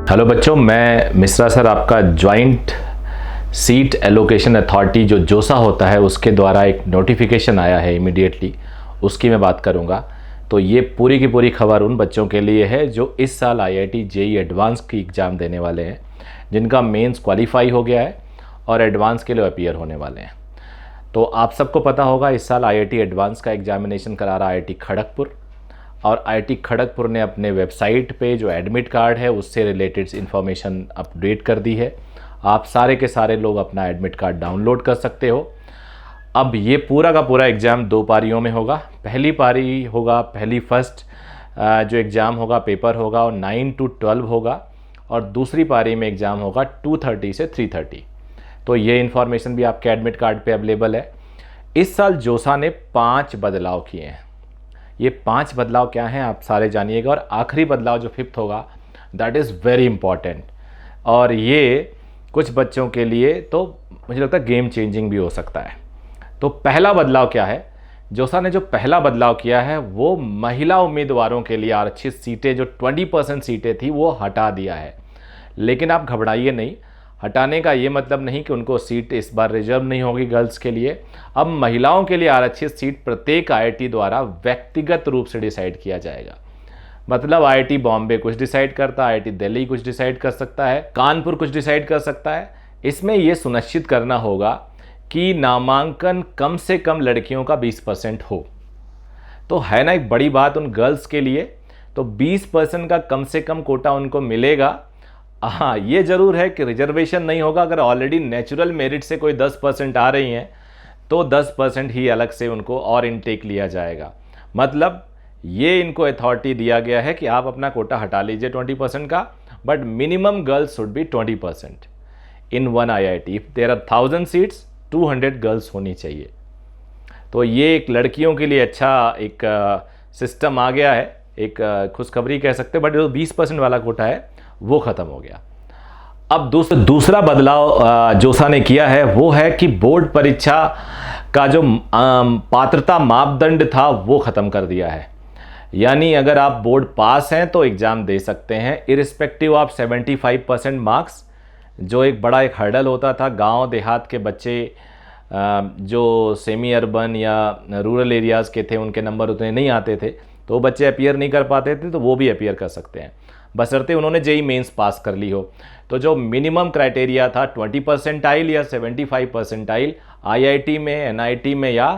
Hello बच्चों, मैं Mishra sir आपका जॉइंट सीट एलोकेशन अथॉरिटी जो जोसा होता है उसके द्वारा एक नोटिफिकेशन आया है इमीडिएटली, उसकी मैं बात करूंगा। तो ये पूरी की पूरी खबर उन बच्चों के लिए है जो इस साल आईआईटी जेईई एडवांस की एग्ज़ाम देने वाले हैं, जिनका मेंस क्वालिफाई हो गया है और एडवांस के लिए अपीयर होने वाले हैं। तो आप सबको पता होगा इस साल आईआईटी एडवांस का एग्जामिनेशन करा रहा आईआईटी खड़गपुर, और आईआईटी खड़गपुर ने अपने वेबसाइट पे जो एडमिट कार्ड है उससे रिलेटेड इन्फॉर्मेशन अपडेट कर दी है। आप सारे के सारे लोग अपना एडमिट कार्ड डाउनलोड कर सकते हो। अब ये पूरा का पूरा एग्ज़ाम 2 पारियों में होगा। पहली पारी होगा, पहली फर्स्ट जो एग्ज़ाम होगा, पेपर होगा और 9 to 12 होगा, और दूसरी पारी में एग्ज़ाम होगा 2:30 से 3:30। तो ये इन्फॉर्मेशन भी आपके एडमिट कार्ड पे अवेलेबल है। इस साल जोसा ने 5 बदलाव किए हैं। ये 5 बदलाव क्या हैं आप सारे जानिएगा, और आखिरी बदलाव जो 5th होगा दैट इज़ वेरी इंपॉर्टेंट, और ये कुछ बच्चों के लिए तो मुझे लगता है गेम चेंजिंग भी हो सकता है। तो पहला बदलाव क्या है, जोसा ने जो पहला बदलाव किया है वो महिला उम्मीदवारों के लिए आरक्षित सीटें जो 20% सीटें थी वो हटा दिया है। लेकिन आप घबराइए नहीं, हटाने का ये मतलब नहीं कि उनको सीट इस बार रिजर्व नहीं होगी गर्ल्स के लिए। अब महिलाओं के लिए आरक्षित सीट प्रत्येक आईआईटी द्वारा व्यक्तिगत रूप से डिसाइड किया जाएगा। मतलब आईआईटी बॉम्बे कुछ डिसाइड करता है, आईआईटी दिल्ली कुछ डिसाइड कर सकता है, कानपुर कुछ डिसाइड कर सकता है। इसमें यह सुनिश्चित करना होगा कि नामांकन कम से कम लड़कियों का 20% हो। तो है ना एक बड़ी बात उन गर्ल्स के लिए। तो 20% का कम से कम कोटा उनको मिलेगा। हाँ, ये ज़रूर है कि रिजर्वेशन नहीं होगा। अगर ऑलरेडी नेचुरल मेरिट से कोई 10% आ रही हैं तो 10% ही अलग से उनको और इनटेक लिया जाएगा। मतलब ये इनको अथॉरिटी दिया गया है कि आप अपना कोटा हटा लीजिए 20% का, but minimum girls should be 20% in one IIT. If there are 1000 seats 200 girls होनी चाहिए। तो ये एक लड़कियों के लिए अच्छा एक सिस्टम आ गया है, एक खुशखबरी कह सकते हैं। बट जो 20% वाला कोटा है वो ख़त्म हो गया। अब दूसरा बदलाव जोसा ने किया है वो है कि बोर्ड परीक्षा का जो पात्रता मापदंड था वो ख़त्म कर दिया है। यानी अगर आप बोर्ड पास हैं तो एग्ज़ाम दे सकते हैं इरिस्पेक्टिव ऑफ 75% मार्क्स, जो एक बड़ा एक हर्डल होता था। गांव देहात के बच्चे जो सेमी अर्बन या रूरल एरियाज़ के थे उनके नंबर उतने नहीं आते थे, तो वो बच्चे अपीयर नहीं कर पाते थे, तो वो भी अपीयर कर सकते हैं बशर्ते उन्होंने जेईई मेंस पास कर ली हो। तो जो मिनिमम क्राइटेरिया था 20 परसेंटाइल या 75 परसेंटाइल, आईआईटी में, एनआईटी में या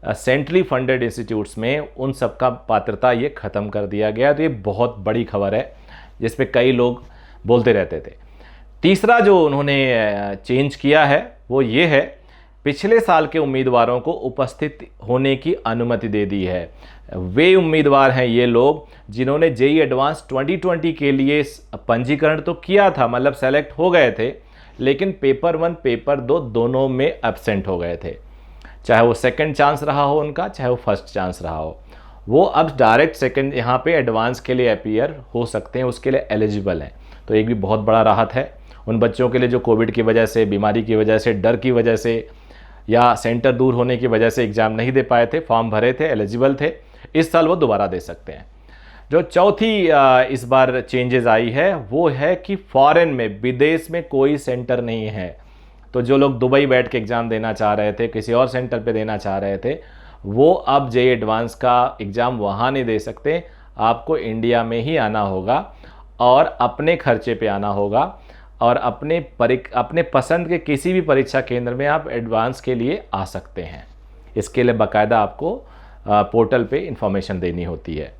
सेंट्रली फंडेड इंस्टीट्यूट्स में, उन सब का पात्रता ये ख़त्म कर दिया गया। तो ये बहुत बड़ी खबर है जिस पे कई लोग बोलते रहते थे। तीसरा जो उन्होंने चेंज किया है वो ये है, पिछले साल के उम्मीदवारों को उपस्थित होने की अनुमति दे दी है। वे उम्मीदवार हैं ये लोग जिन्होंने जेईई एडवांस 2020 के लिए पंजीकरण तो किया था, मतलब सेलेक्ट हो गए थे, लेकिन पेपर 1 पेपर 2 दोनों में एब्सेंट हो गए थे। चाहे वो सेकंड चांस रहा हो उनका, चाहे वो फर्स्ट चांस रहा हो, वो अब डायरेक्ट सेकंड यहाँ पे एडवांस के लिए अपीयर हो सकते हैं, उसके लिए एलिजिबल हैं। तो एक भी बहुत बड़ा राहत है उन बच्चों के लिए जो कोविड की वजह से, बीमारी की वजह से, डर की वजह से या सेंटर दूर होने की वजह से एग्ज़ाम नहीं दे पाए थे, फॉर्म भरे थे, एलिजिबल थे। इस साल वो दोबारा दे सकते हैं। जो चौथी इस बार चेंजेस आई है वो है कि फॉरेन में, विदेश में कोई सेंटर नहीं है। तो जो लोग दुबई बैठ के एग्ज़ाम देना चाह रहे थे, किसी और सेंटर पे देना चाह रहे थे, वो अब जेईई एडवांस का एग्ज़ाम वहाँ नहीं दे सकते। आपको इंडिया में ही आना होगा और अपने खर्चे पे आना होगा, और अपने पसंद के किसी भी परीक्षा केंद्र में आप एडवांस के लिए आ सकते हैं। इसके लिए बाकायदा आपको पोर्टल पे इंफॉर्मेशन देनी होती है।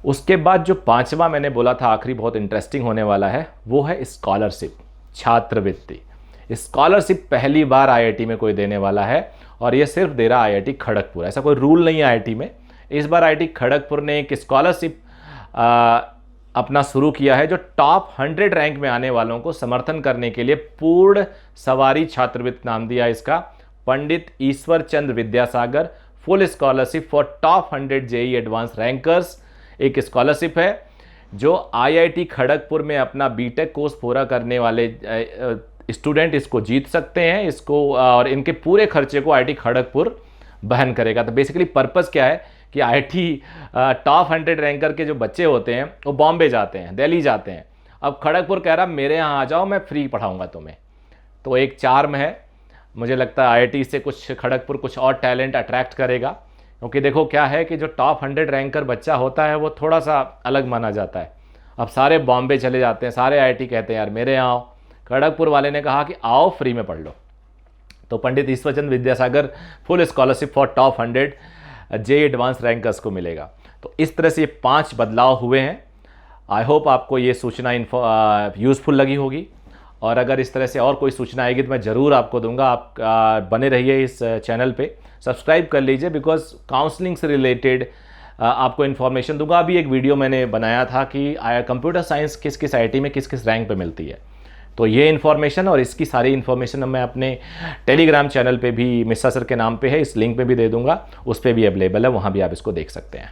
उसके बाद जो 5वां मैंने बोला था आखिरी बहुत इंटरेस्टिंग होने वाला है, वो है स्कॉलरशिप, छात्रवृत्ति। स्कॉलरशिप पहली बार आईआईटी में कोई देने वाला है, और ये सिर्फ दे रहा आईआईटी खड़गपुर। ऐसा कोई रूल नहीं है आईआईटी में। इस बार आईआईटी खड़गपुर ने एक स्कॉलरशिप अपना शुरू किया है जो टॉप 100 रैंक में आने वालों को समर्थन करने के लिए पूर्ण सवारी छात्रवृत्ति नाम दिया इसका। Pandit Ishwar Chandra Vidyasagar full scholarship for top 100 JEE advance rankers एक स्कॉलरशिप है जो आईआईटी खड़गपुर में अपना बीटेक कोर्स पूरा करने वाले स्टूडेंट इसको जीत सकते हैं। इसको और इनके पूरे खर्चे को आईआईटी खड़गपुर वहन करेगा। तो बेसिकली पर्पस क्या है कि आईआईटी टॉप 100 रैंकर के जो बच्चे होते हैं वो बॉम्बे जाते हैं, दिल्ली जाते हैं, अब खड़गपुर कह रहा मेरे यहाँ आ जाओ, मैं फ्री पढ़ाऊँगा तुम्हें। तो एक चार्म है, मुझे लगता है आईआईटी से कुछ खड़गपुर कुछ और टैलेंट अट्रैक्ट करेगा, क्योंकि देखो क्या है कि जो टॉप 100 रैंकर बच्चा होता है वो थोड़ा सा अलग माना जाता है। अब सारे बॉम्बे चले जाते हैं, सारे आईआईटी कहते हैं यार मेरे यहाँ आओ। खड़गपुर वाले ने कहा कि आओ फ्री में पढ़ लो। तो Pandit Ishwarchandra Vidyasagar full scholarship for top 100 J advance rankers को मिलेगा। तो इस तरह से ये 5 बदलाव हुए हैं। आई होप आपको ये सूचना यूज़फुल लगी होगी, और अगर इस तरह से और कोई सूचना आएगी तो मैं ज़रूर आपको दूंगा। आप बने रहिए इस चैनल पे, सब्सक्राइब कर लीजिए, बिकॉज काउंसलिंग से रिलेटेड आपको इन्फॉर्मेशन दूंगा। अभी एक वीडियो मैंने बनाया था कि कंप्यूटर साइंस किस किस आईआईटी में किस किस रैंक पे मिलती है। तो ये इन्फॉर्मेशन और इसकी सारी इन्फॉर्मेशन मैं अपने टेलीग्राम चैनल पे भी मिश्रा सर के नाम पे है, इस लिंक पे भी दे दूंगा, उस पर भी अवेलेबल है, वहाँ भी आप इसको देख सकते हैं।